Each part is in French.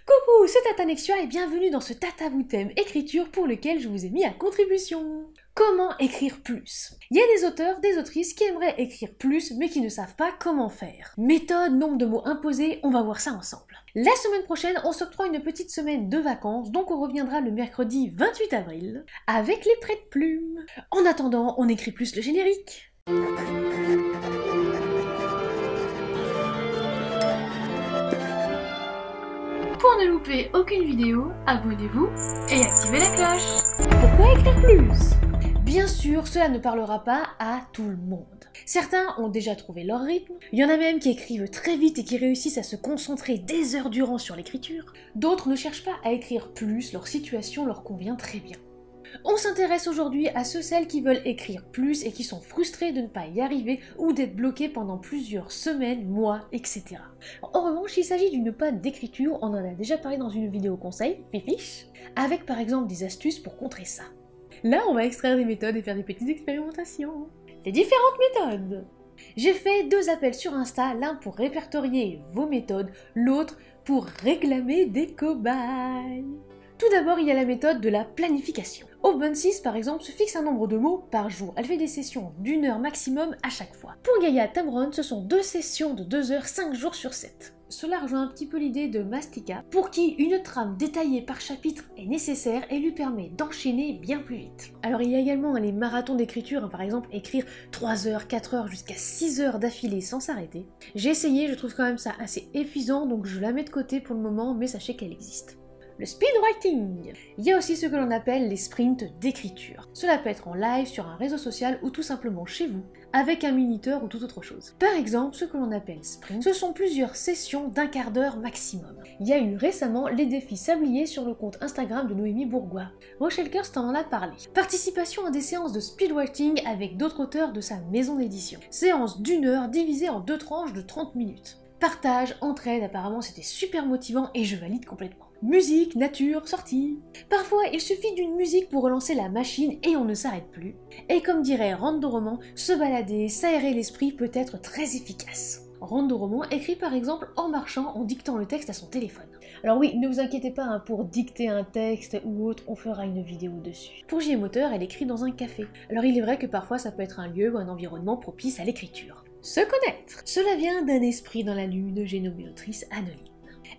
Coucou, c'est Tata Nexia et bienvenue dans ce Tata vous thème écriture pour lequel je vous ai mis à contribution. Comment écrire plus? Il y a des auteurs, des autrices qui aimeraient écrire plus mais qui ne savent pas comment faire. Méthode, nombre de mots imposés, on va voir ça ensemble. La semaine prochaine, on s'octroie une petite semaine de vacances, donc on reviendra le mercredi 28 avril avec les prêts de plumes. En attendant, on écrit plus le générique. Pour ne louper aucune vidéo, abonnez-vous et activez la cloche. Pourquoi écrire plus? Bien sûr, cela ne parlera pas à tout le monde. Certains ont déjà trouvé leur rythme, il y en a même qui écrivent très vite et qui réussissent à se concentrer des heures durant sur l'écriture. D'autres ne cherchent pas à écrire plus, leur situation leur convient très bien. On s'intéresse aujourd'hui à celles qui veulent écrire plus et qui sont frustrées de ne pas y arriver ou d'être bloquées pendant plusieurs semaines, mois, etc. En revanche, il s'agit d'une panne d'écriture, on en a déjà parlé dans une vidéo conseil, fiche, avec par exemple des astuces pour contrer ça. Là, on va extraire des méthodes et faire des petites expérimentations. Les différentes méthodes. J'ai fait 2 appels sur Insta, l'un pour répertorier vos méthodes, l'autre pour réclamer des cobayes. Tout d'abord, il y a la méthode de la planification. Open6, par exemple, se fixe un nombre de mots par jour. Elle fait des sessions d'1 heure maximum à chaque fois. Pour Gaia Tamron, ce sont 2 sessions de 2 heures 5 jours sur 7. Cela rejoint un petit peu l'idée de Mastika, pour qui une trame détaillée par chapitre est nécessaire et lui permet d'enchaîner bien plus vite. Alors il y a également les marathons d'écriture, par exemple écrire 3 heures, 4 heures, jusqu'à 6 heures d'affilée sans s'arrêter. J'ai essayé, je trouve quand même ça assez épuisant, donc je la mets de côté pour le moment, mais sachez qu'elle existe. Le speedwriting. Il y a aussi ce que l'on appelle les sprints d'écriture. Cela peut être en live, sur un réseau social ou tout simplement chez vous, avec un minuteur ou toute autre chose. Par exemple, ce que l'on appelle sprint, ce sont plusieurs sessions d'1 quart d'heure maximum. Il y a eu récemment les défis sabliers sur le compte Instagram de Noémie Bourgois. Rochelle Kirst en a parlé. Participation à des séances de speedwriting avec d'autres auteurs de sa maison d'édition. Séance d'1 heure divisée en 2 tranches de 30 minutes. Partage, entraide, apparemment c'était super motivant et je valide complètement. Musique, nature, sortie. Parfois, il suffit d'une musique pour relancer la machine et on ne s'arrête plus. Et comme dirait Randoroman, se balader, s'aérer l'esprit peut être très efficace. Randoroman écrit par exemple en marchant en dictant le texte à son téléphone. Alors oui, ne vous inquiétez pas, pour dicter un texte ou autre, on fera une vidéo dessus. Pour JM Auteur, elle écrit dans un café. Alors il est vrai que parfois ça peut être un lieu ou un environnement propice à l'écriture. Se connaître. Cela vient d'un esprit dans la lune, j'ai nommé l'autrice Anneline.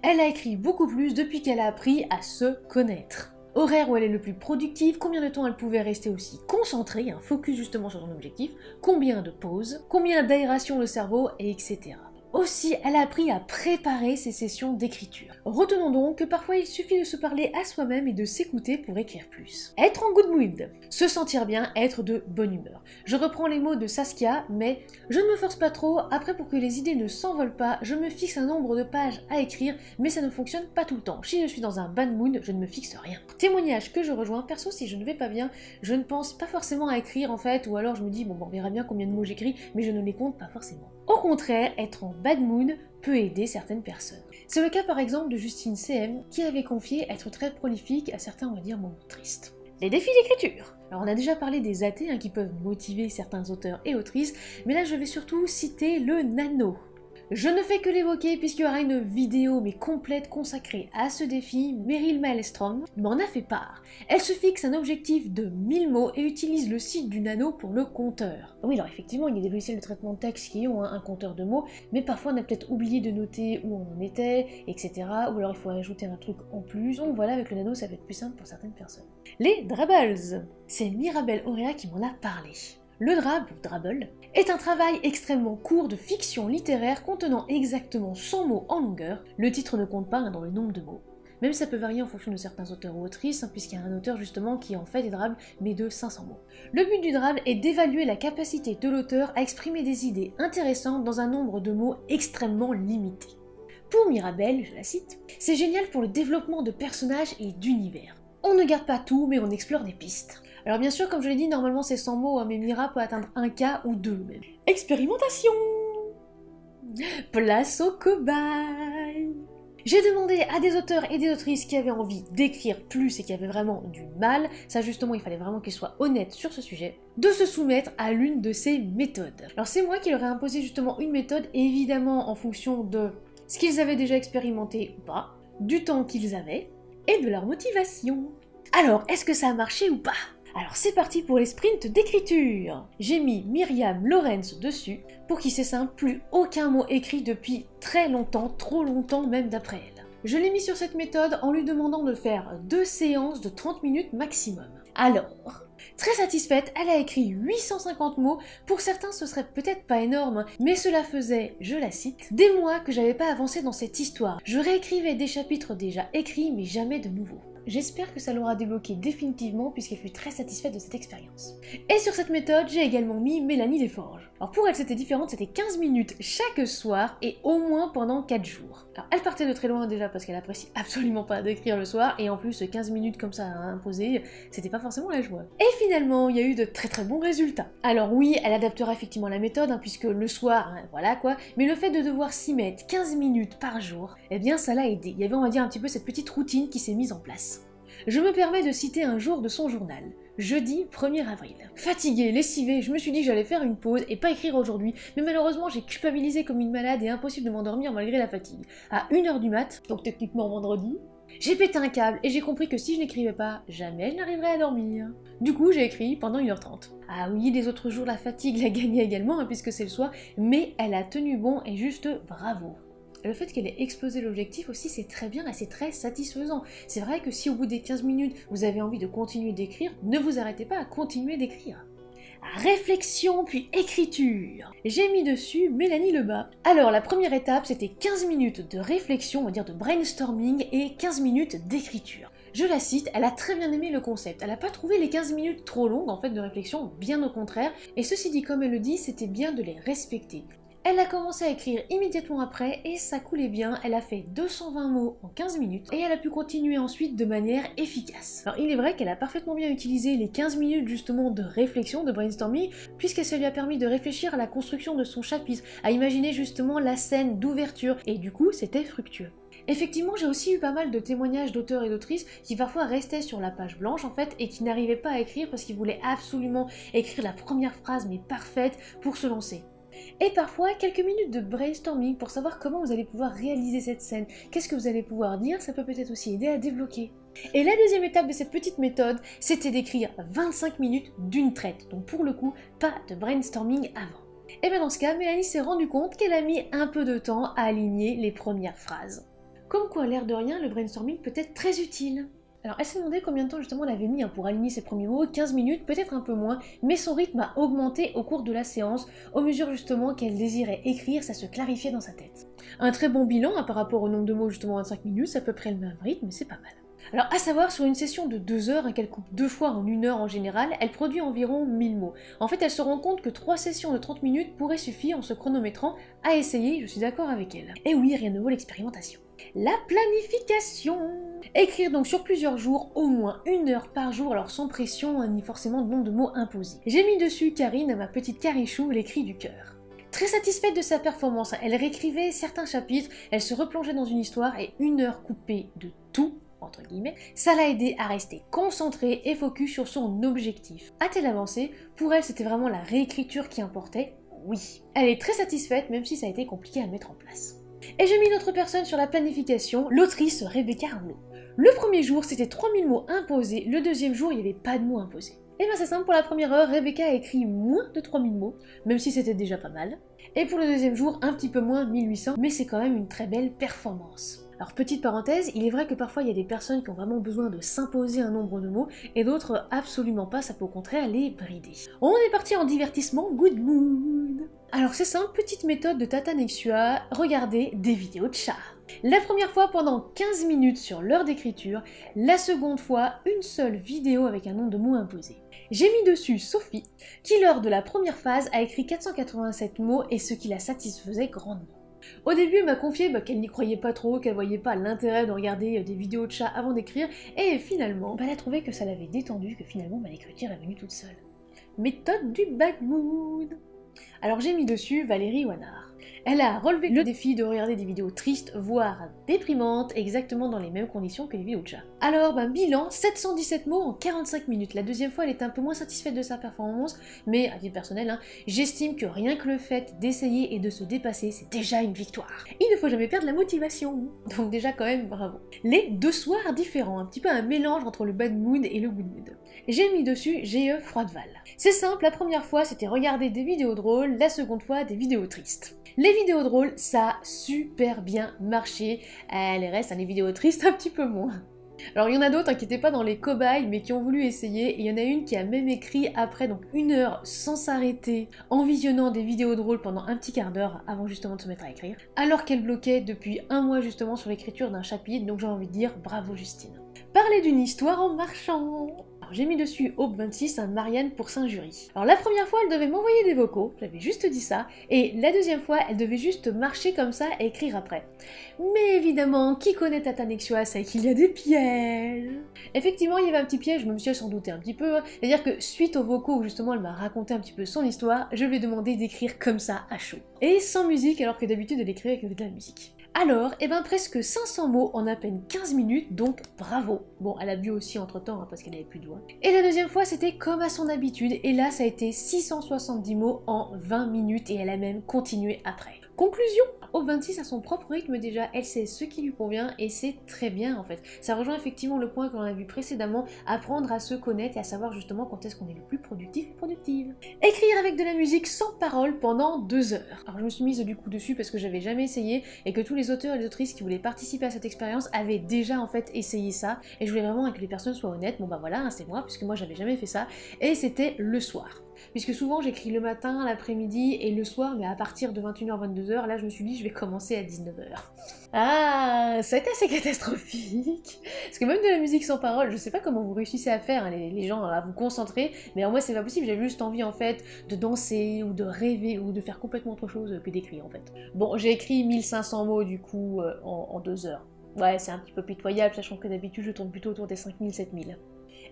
Elle a écrit beaucoup plus depuis qu'elle a appris à se connaître. Horaire où elle est le plus productive, combien de temps elle pouvait rester aussi concentrée, un focus justement sur son objectif, combien de pauses, combien d'aération le cerveau, et etc. Aussi, elle a appris à préparer ses sessions d'écriture. Retenons donc que parfois il suffit de se parler à soi-même et de s'écouter pour écrire plus. Être en good mood, se sentir bien, être de bonne humeur. Je reprends les mots de Saskia, mais je ne me force pas trop, après pour que les idées ne s'envolent pas, je me fixe un nombre de pages à écrire, mais ça ne fonctionne pas tout le temps. Si je suis dans un bad mood, je ne me fixe rien. Témoignage que je rejoins, perso si je ne vais pas bien, je ne pense pas forcément à écrire en fait, ou alors je me dis bon on verra bien combien de mots j'écris, mais je ne les compte pas forcément. Au contraire, être en bad mood peut aider certaines personnes. C'est le cas par exemple de Justine CM, qui avait confié être très prolifique à certains, on va dire, moments tristes. Les défis d'écriture. Alors on a déjà parlé des athées qui peuvent motiver certains auteurs et autrices, mais là je vais surtout citer le nano. Je ne fais que l'évoquer puisqu'il y aura une vidéo mais complète consacrée à ce défi. Meryl Maelstrom m'en a fait part. Elle se fixe un objectif de 1000 mots et utilise le site du nano pour le compteur. Oui, alors effectivement, il y a des logiciels de traitement de texte qui ont un compteur de mots, mais parfois on a peut-être oublié de noter où on en était, etc. Ou alors il faut ajouter un truc en plus. Donc voilà, avec le nano, ça va être plus simple pour certaines personnes. Les Drabbles. C'est Mirabelle Auréa qui m'en a parlé. Le Drab, ou Drabble, est un travail extrêmement court de fiction littéraire contenant exactement 100 mots en longueur. Le titre ne compte pas dans le nombre de mots. Même ça peut varier en fonction de certains auteurs ou autrices, puisqu'il y a un auteur justement qui en fait des Drabbles, mais de 500 mots. Le but du Drabble est d'évaluer la capacité de l'auteur à exprimer des idées intéressantes dans un nombre de mots extrêmement limité. Pour Mirabelle, je la cite, « C'est génial pour le développement de personnages et d'univers. On ne garde pas tout, mais on explore des pistes. » Alors bien sûr, comme je l'ai dit, normalement c'est 100 mots, mais Mira peut atteindre 1K ou 2 même. Expérimentation. Place aux cobayes. J'ai demandé à des auteurs et des autrices qui avaient envie d'écrire plus et qui avaient vraiment du mal, ça justement il fallait vraiment qu'ils soient honnêtes sur ce sujet, de se soumettre à l'une de ces méthodes. Alors c'est moi qui leur ai imposé justement une méthode, évidemment en fonction de ce qu'ils avaient déjà expérimenté ou pas. du temps qu'ils avaient et de leur motivation. Alors, est-ce que ça a marché ou pas? Alors c'est parti pour les sprints d'écriture. J'ai mis Myriam Lorenz dessus, pour qui c'est simple, plus aucun mot écrit depuis très longtemps, trop longtemps même d'après elle. Je l'ai mis sur cette méthode en lui demandant de faire 2 séances de 30 minutes maximum. Alors, très satisfaite, elle a écrit 850 mots, pour certains ce serait peut-être pas énorme, mais cela faisait, je la cite, des mois que j'avais pas avancé dans cette histoire. Je réécrivais des chapitres déjà écrits mais jamais de nouveaux. J'espère que ça l'aura débloqué définitivement puisqu'elle fut très satisfaite de cette expérience. Et sur cette méthode, j'ai également mis Mélanie Desforges. Alors pour elle c'était différent, c'était 15 minutes chaque soir et au moins pendant 4 jours. Alors elle partait de très loin déjà parce qu'elle apprécie absolument pas d'écrire le soir et en plus 15 minutes comme ça à imposer, c'était pas forcément la joie. Et finalement, il y a eu de très bons résultats. Alors oui, elle adaptera effectivement la méthode puisque le soir, voilà quoi, mais le fait de devoir s'y mettre 15 minutes par jour, eh bien ça l'a aidé. Il y avait on va dire un petit peu cette petite routine qui s'est mise en place. Je me permets de citer un jour de son journal, jeudi 1er avril. Fatiguée, lessivée, je me suis dit que j'allais faire une pause et pas écrire aujourd'hui, mais malheureusement j'ai culpabilisé comme une malade et impossible de m'endormir malgré la fatigue. À 1h du mat, donc techniquement vendredi, j'ai pété un câble et j'ai compris que si je n'écrivais pas, jamais je n'arriverais à dormir. Du coup, j'ai écrit pendant 1h30. Ah oui, les autres jours, la fatigue l'a gagnée également, puisque c'est le soir, mais elle a tenu bon et juste bravo. Le fait qu'elle ait explosé l'objectif aussi, c'est très bien et c'est très satisfaisant. C'est vrai que si au bout des 15 minutes, vous avez envie de continuer d'écrire, ne vous arrêtez pas à continuer d'écrire. Réflexion puis écriture. J'ai mis dessus Mélanie Lebas. Alors la première étape, c'était 15 minutes de réflexion, on va dire de brainstorming, et 15 minutes d'écriture. Je la cite, elle a très bien aimé le concept. Elle n'a pas trouvé les 15 minutes trop longues en fait de réflexion, bien au contraire. Et ceci dit, comme elle le dit, c'était bien de les respecter. Elle a commencé à écrire immédiatement après et ça coulait bien, elle a fait 220 mots en 15 minutes et elle a pu continuer ensuite de manière efficace. Alors il est vrai qu'elle a parfaitement bien utilisé les 15 minutes justement de réflexion, de brainstorming, puisque ça lui a permis de réfléchir à la construction de son chapitre, à imaginer justement la scène d'ouverture et du coup c'était fructueux. Effectivement, j'ai aussi eu pas mal de témoignages d'auteurs et d'autrices qui parfois restaient sur la page blanche en fait et qui n'arrivaient pas à écrire parce qu'ils voulaient absolument écrire la première phrase mais parfaite pour se lancer. Et parfois, quelques minutes de brainstorming pour savoir comment vous allez pouvoir réaliser cette scène, qu'est-ce que vous allez pouvoir dire, ça peut peut-être aussi aider à débloquer. Et la deuxième étape de cette petite méthode, c'était d'écrire 25 minutes d'une traite, donc pour le coup, pas de brainstorming avant. Et bien dans ce cas, Mélanie s'est rendue compte qu'elle a mis un peu de temps à aligner les premières phrases. Comme quoi, l'air de rien, le brainstorming peut être très utile. Alors elle s'est demandé combien de temps justement elle avait mis pour aligner ses premiers mots, 15 minutes, peut-être un peu moins, mais son rythme a augmenté au cours de la séance, au mesure justement qu'elle désirait écrire, ça se clarifiait dans sa tête. Un très bon bilan par rapport au nombre de mots justement 25 minutes, c'est à peu près le même rythme, mais c'est pas mal. Alors à savoir, sur une session de 2 heures, qu'elle coupe 2 fois en 1 heure en général, elle produit environ 1000 mots. En fait, elle se rend compte que 3 sessions de 30 minutes pourraient suffire en se chronométrant à essayer, je suis d'accord avec elle. Et oui, rien ne vaut l'expérimentation. La planification. Écrire donc sur plusieurs jours, au moins 1 heure par jour, alors sans pression ni forcément de nombre de mots imposés. J'ai mis dessus Karine, ma petite Carichou, les cris du cœur. Très satisfaite de sa performance, elle réécrivait certains chapitres, elle se replongeait dans une histoire et 1 heure coupée de tout, entre guillemets, ça l'a aidé à rester concentrée et focus sur son objectif. A-t-elle avancé? Pour elle, c'était vraiment la réécriture qui importait? Oui. Elle est très satisfaite, même si ça a été compliqué à mettre en place. Et j'ai mis une autre personne sur la planification, l'autrice Rebecca Arnaud. Le premier jour, c'était 3000 mots imposés, le deuxième jour, il n'y avait pas de mots imposés. Et bien c'est simple, pour la première heure, Rebecca a écrit moins de 3000 mots, même si c'était déjà pas mal. Et pour le deuxième jour, un petit peu moins, 1800, mais c'est quand même une très belle performance. Alors petite parenthèse, il est vrai que parfois il y a des personnes qui ont vraiment besoin de s'imposer un nombre de mots, et d'autres absolument pas, ça peut au contraire les brider. On est parti en divertissement good mood. Alors c'est simple, petite méthode de Tata Nexua, regardez des vidéos de chats. La première fois pendant 15 minutes sur l'heure d'écriture, la seconde fois une seule vidéo avec un nombre de mots imposé. J'ai mis dessus Sophie, qui lors de la première phase a écrit 487 mots et ce qui la satisfaisait grandement. Au début, elle m'a confié qu'elle n'y croyait pas trop, qu'elle voyait pas l'intérêt de regarder des vidéos de chats avant d'écrire, et finalement, elle a trouvé que ça l'avait détendue, que finalement l'écriture est venue toute seule. Méthode du bad mood. Alors j'ai mis dessus Valérie Wanard. Elle a relevé le défi de regarder des vidéos tristes, voire déprimantes, exactement dans les mêmes conditions que les vidéos de chat. Alors, bilan, 717 mots en 45 minutes. La deuxième fois, elle était un peu moins satisfaite de sa performance, mais à titre personnel, j'estime que rien que le fait d'essayer et de se dépasser, c'est déjà une victoire. Il ne faut jamais perdre la motivation. Donc déjà, quand même, bravo. Les 2 soirs différents, un petit peu un mélange entre le bad mood et le good mood. J'ai mis dessus GE Froideval. C'est simple, la première fois, c'était regarder des vidéos drôles, la seconde fois, des vidéos tristes. Les vidéos drôles, ça a super bien marché. Les restes, les vidéos tristes, un petit peu moins. Alors il y en a d'autres qui n'étaient pas dans les cobayes mais qui ont voulu essayer, et il y en a une qui a même écrit après donc 1 heure sans s'arrêter en visionnant des vidéos drôles pendant un petit quart d'heure avant justement de se mettre à écrire, alors qu'elle bloquait depuis 1 mois justement sur l'écriture d'un chapitre, donc j'ai envie de dire bravo Justine. Parler d'une histoire en marchant. Alors j'ai mis dessus Aube 26 un Marianne pour Saint-Jury. Alors la première fois elle devait m'envoyer des vocaux, j'avais juste dit ça, et la deuxième fois elle devait juste marcher comme ça et écrire après. Mais évidemment, qui connaît Tata Nexua sait qu'il y a des pièges. Effectivement il y avait un petit piège, même si elle s'en doutait un petit peu, c'est-à-dire que suite aux vocaux où justement elle m'a raconté un petit peu son histoire, je lui ai demandé d'écrire comme ça à chaud. Et sans musique alors que d'habitude elle écrivait avec de la musique. Alors, presque 500 mots en à peine 15 minutes, donc bravo. Bon, elle a bu aussi entre temps parce qu'elle avait plus de doigts. Et la deuxième fois, c'était comme à son habitude, et là, ça a été 670 mots en 20 minutes, et elle a même continué après. Conclusion, Aube 26 a son propre rythme déjà, elle sait ce qui lui convient et c'est très bien en fait. Ça rejoint effectivement le point que l'on a vu précédemment, apprendre à se connaître et à savoir justement quand est-ce qu'on est le plus productif et productive. Écrire avec de la musique sans parole pendant 2 heures. Alors je me suis mise du coup dessus parce que j'avais jamais essayé et que tous les auteurs et les autrices qui voulaient participer à cette expérience avaient déjà en fait essayé ça et je voulais vraiment que les personnes soient honnêtes. Bon voilà, c'est moi puisque moi j'avais jamais fait ça et c'était le soir. Puisque souvent j'écris le matin, l'après-midi et le soir, mais à partir de 21h-22h, là je me suis dit je vais commencer à 19h. Ah, ça a été assez catastrophique. Parce que même de la musique sans parole, je sais pas comment vous réussissez à faire, les gens, à vous concentrer, mais moi c'est pas possible, j'avais juste envie en fait de danser, ou de rêver, ou de faire complètement autre chose que d'écrire en fait. Bon, j'ai écrit 1500 mots du coup en 2 heures. Ouais, c'est un petit peu pitoyable, sachant que d'habitude je tourne plutôt autour des 5000-7000.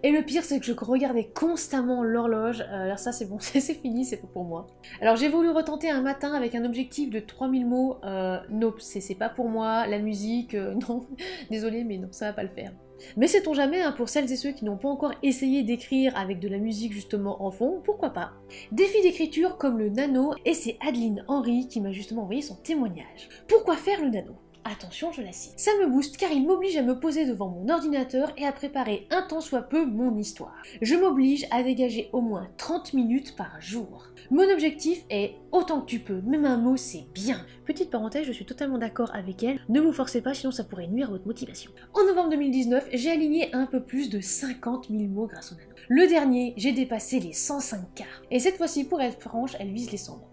Et le pire, c'est que je regardais constamment l'horloge. Alors ça, c'est bon, c'est fini, c'est pas pour moi. Alors j'ai voulu retenter un matin avec un objectif de 3000 mots. Nope, c'est pas pour moi. La musique, non. Désolée, mais non, ça va pas le faire. Mais sait-on jamais, pour celles et ceux qui n'ont pas encore essayé d'écrire avec de la musique justement en fond, pourquoi pas. Défi d'écriture comme le nano, et c'est Adeline Henry qui m'a justement envoyé son témoignage. Pourquoi faire le nano ? Attention, je la cite. Ça me booste car il m'oblige à me poser devant mon ordinateur et à préparer un tant soit peu mon histoire. Je m'oblige à dégager au moins 30 minutes par jour. Mon objectif est autant que tu peux, même un mot c'est bien. Petite parenthèse, je suis totalement d'accord avec elle, ne vous forcez pas sinon ça pourrait nuire à votre motivation. En novembre 2019, j'ai aligné un peu plus de 50 000 mots grâce au nano. Le dernier, j'ai dépassé les 105K. Et cette fois-ci, pour être franche, elle vise les 100 mots.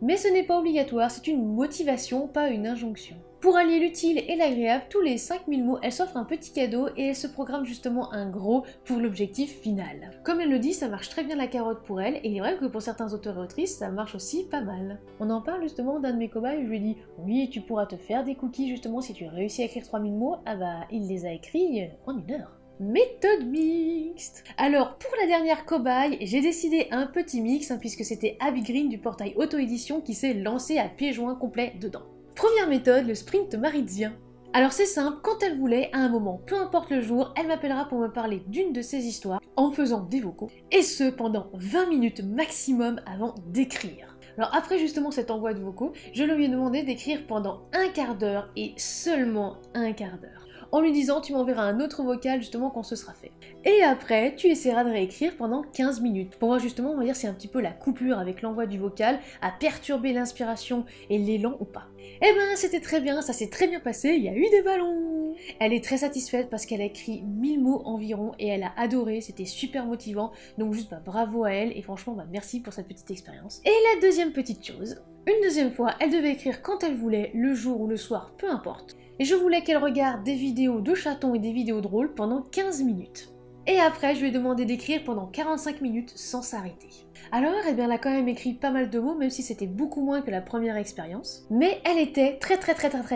Mais ce n'est pas obligatoire, c'est une motivation, pas une injonction. Pour allier l'utile et l'agréable, tous les 5000 mots, elle s'offre un petit cadeau et elle se programme justement un gros pour l'objectif final. Comme elle le dit, ça marche très bien la carotte pour elle, et il est vrai que pour certains auteurs et autrices, ça marche aussi pas mal. On en parle justement d'un de mes cobayes, je lui ai dit « Oui, tu pourras te faire des cookies justement si tu réussis à écrire 3000 mots. » Ah bah, il les a écrits en 1 heure. Méthode mixte. Alors pour la dernière cobaye, j'ai décidé un petit mix puisque c'était Abby Green du portail auto-édition qui s'est lancé à pieds joints complet dedans. Première méthode, le sprint maridien. Alors c'est simple, quand elle voulait, à un moment, peu importe le jour, elle m'appellera pour me parler d'une de ses histoires en faisant des vocaux, et ce pendant 20 minutes maximum avant d'écrire. Alors après justement cet envoi de vocaux, je lui ai demandé d'écrire pendant un quart d'heure et seulement un quart d'heure. En lui disant tu m'enverras un autre vocal justement quand ce sera fait. Et après, tu essaieras de réécrire pendant 15 minutes pour voir justement, on va dire, si un petit peu la coupure avec l'envoi du vocal a perturbé l'inspiration et l'élan ou pas. Eh ben c'était très bien, ça s'est très bien passé, il y a eu des ballons. Elle est très satisfaite parce qu'elle a écrit 1000 mots environ et elle a adoré, c'était super motivant, donc juste bravo à elle et franchement merci pour cette petite expérience. Et la deuxième petite chose, une deuxième fois, elle devait écrire quand elle voulait, le jour ou le soir, peu importe. Et je voulais qu'elle regarde des vidéos de chatons et des vidéos drôles pendant 15 minutes. Et après, je lui ai demandé d'écrire pendant 45 minutes sans s'arrêter. Alors, elle a quand même écrit pas mal de mots, même si c'était beaucoup moins que la première expérience. Mais elle était très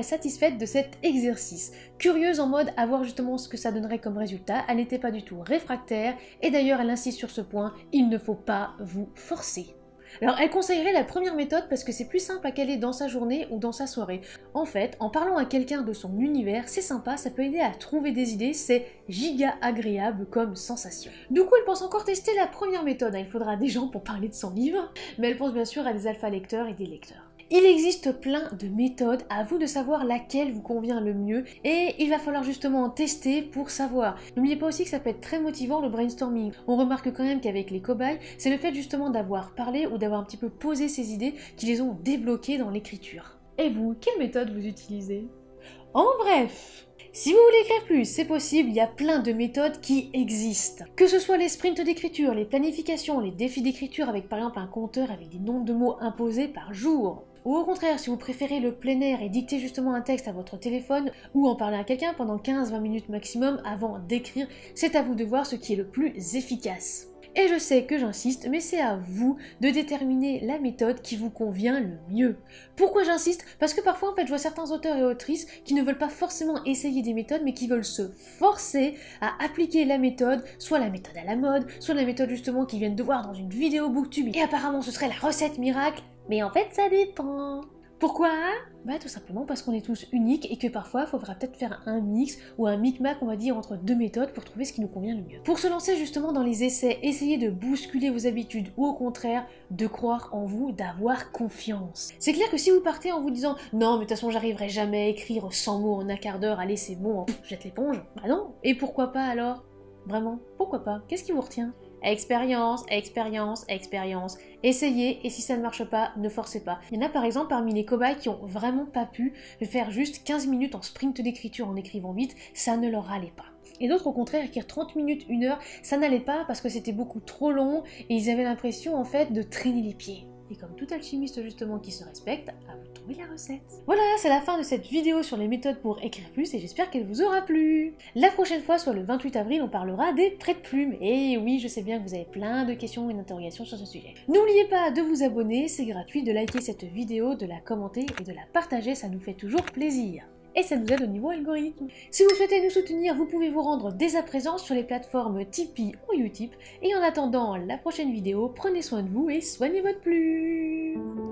satisfaite de cet exercice. Curieuse en mode à voir justement ce que ça donnerait comme résultat, elle n'était pas du tout réfractaire, et d'ailleurs elle insiste sur ce point, il ne faut pas vous forcer. Alors elle conseillerait la première méthode parce que c'est plus simple à caler dans sa journée ou dans sa soirée. En fait, en parlant à quelqu'un de son univers, c'est sympa, ça peut aider à trouver des idées, c'est giga agréable comme sensation. Du coup, elle pense encore tester la première méthode, il faudra des gens pour parler de son livre, mais elle pense bien sûr à des alpha lecteurs et des lecteurs. Il existe plein de méthodes, à vous de savoir laquelle vous convient le mieux et il va falloir justement tester pour savoir. N'oubliez pas aussi que ça peut être très motivant le brainstorming. On remarque quand même qu'avec les cobayes, c'est le fait justement d'avoir parlé ou d'avoir un petit peu posé ses idées qui les ont débloquées dans l'écriture. Et vous, quelle méthode vous utilisez? En bref, si vous voulez écrire plus, c'est possible, il y a plein de méthodes qui existent. Que ce soit les sprints d'écriture, les planifications, les défis d'écriture avec par exemple un compteur avec des nombres de mots imposés par jour. Ou au contraire, si vous préférez le plein air et dicter justement un texte à votre téléphone ou en parler à quelqu'un pendant 15-20 minutes maximum avant d'écrire, c'est à vous de voir ce qui est le plus efficace. Et je sais que j'insiste, mais c'est à vous de déterminer la méthode qui vous convient le mieux. Pourquoi j'insiste? Parce que parfois en fait je vois certains auteurs et autrices qui ne veulent pas forcément essayer des méthodes mais qui veulent se forcer à appliquer la méthode, soit la méthode à la mode, soit la méthode justement qu'ils viennent de voir dans une vidéo booktube et apparemment ce serait la recette miracle, mais en fait ça dépend. Pourquoi? Bah tout simplement parce qu'on est tous uniques et que parfois il faudra peut-être faire un mix ou un micmac on va dire entre deux méthodes pour trouver ce qui nous convient le mieux. Pour se lancer justement dans les essais, essayez de bousculer vos habitudes ou au contraire de croire en vous, d'avoir confiance. C'est clair que si vous partez en vous disant non mais de toute façon j'arriverai jamais à écrire 100 mots en un quart d'heure, allez c'est bon, jette l'éponge, bah non. Et pourquoi pas alors? Vraiment, pourquoi pas? Qu'est-ce qui vous retient? Expérience, expérience, expérience. Essayez et si ça ne marche pas, ne forcez pas. Il y en a par exemple parmi les cobayes qui ont vraiment pas pu faire juste 15 minutes en sprint d'écriture en écrivant vite, ça ne leur allait pas. Et d'autres au contraire écrire 30 minutes, 1 heure, ça n'allait pas parce que c'était beaucoup trop long et ils avaient l'impression en fait de traîner les pieds. Et comme tout alchimiste justement qui se respecte, à vous de trouver la recette. Voilà, c'est la fin de cette vidéo sur les méthodes pour écrire plus et j'espère qu'elle vous aura plu. La prochaine fois, soit le 28 avril, on parlera des traits de plume. Et oui, je sais bien que vous avez plein de questions et d'interrogations sur ce sujet. N'oubliez pas de vous abonner, c'est gratuit, de liker cette vidéo, de la commenter et de la partager, ça nous fait toujours plaisir. Et ça nous aide au niveau algorithme. Si vous souhaitez nous soutenir, vous pouvez vous rendre dès à présent sur les plateformes Tipeee ou Utip. Et en attendant la prochaine vidéo, prenez soin de vous et soignez votre plume.